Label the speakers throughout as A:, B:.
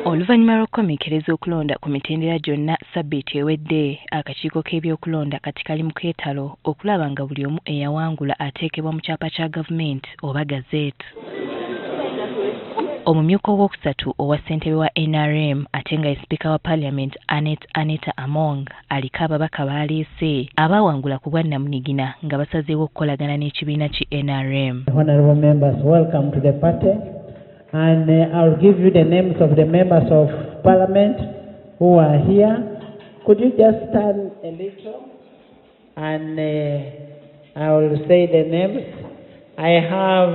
A: Oluvannyuma lw'okukomekkereza okulonda ku mitendera gyonna ssabbiiti ewedde, akakiiko k'ebyokulonda kati kali mu keetalo okulaba nga buli omu eyawangula ateekebwa mu kyapa kya gavumenti oba gazeeti. Omumyuka owookusatu owa ssentebe wa NRM ate nga ye sipiika wa Parliament Aneta Among aliko ababaka baleese abaawangula ku bwannamunigina nga basazeewo okukolagana n'ekibiina ki NRM.
B: Honourable members, welcome to the party. And I'll give you the names of the members of Parliament who are here. Could you just stand a little? And I will say the names. I have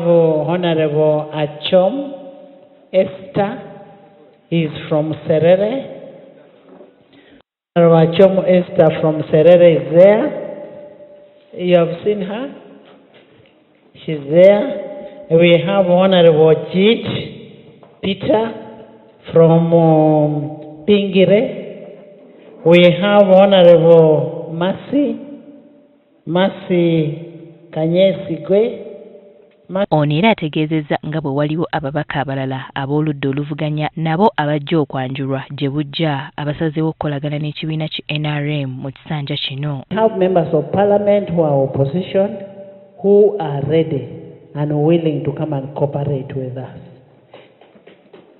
B: Honourable Achom Esther. He's from Serere. Honourable Achom Esther from Serere is there. You have seen her? She's there. We have Honourable Jit Peter from Pingire. We have Honourable Mercy Kanyesigwe.
A: Ono era ategeezezza nga bwe waliwo ababaka abalala ab'oludda oluvuganya nabo abajja okwanjulwa gye bujja abasazeewo okukolagana n'ekibiina ki NRM mu kisanja kino.
B: We have members of Parliament who are opposition who are ready and willing to come and cooperate with us.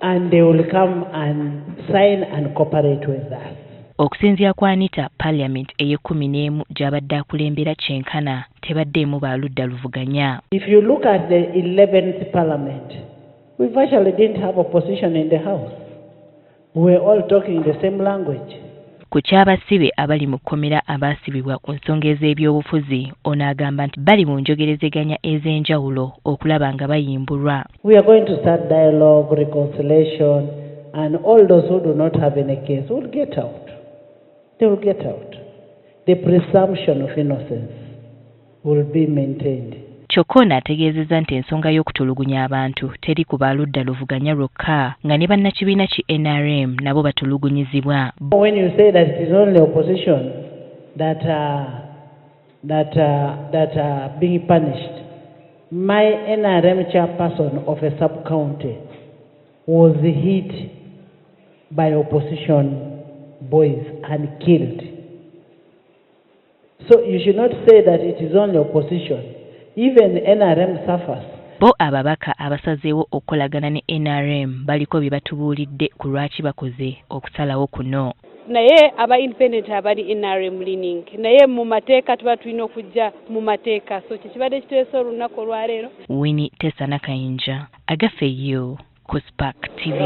B: And they will come and sign and cooperate with us.
A: Okusinziira kwa Anita, Parliament eye-11 gy'abadde akulembera kyenkana tebaddeemu baaludda luvuganya.
B: If you look at the 11th Parliament, we virtually didn't have opposition in the House. We were all talking the same language.
A: Ku ky'abasibe abali mu kkomera abaasibibwa ku nsonga ez'ebyobufuzi, ono agamba nti bali mu njogerezeganya ez'enjawulo okulaba nga bayimbulwa.
B: We are going to start dialogue, reconciliation, and all those who do not have any case will get out. They will get out. The presumption of innocence will be maintained.
A: Kyokka ono ategeezezza nti ensonga y'okutulugunya abantu teri ku baaludda luvuganya lwokka nga ne bannakibiina ki NRM nabo batulugunyizibwa.
B: When you say that it is only opposition that are being punished, my NRM chairperson of a sub-county was hit by opposition boys and killed. So you should not say that it is only opposition. Even NRM suffers.
A: Bo ababaka abasazeewo okukolagana ne NRM baliko bye batubuulidde ku lwaki bakoze okusalawo kuno.
C: Naye aba independent abali NRM leaning naye mu mateeka tuba tulina okujja mu mateeka so kibadde kiteese olunaku olwaleero.
A: Winnie Tessa Nakayinja, Agafeyo ku Spark TV.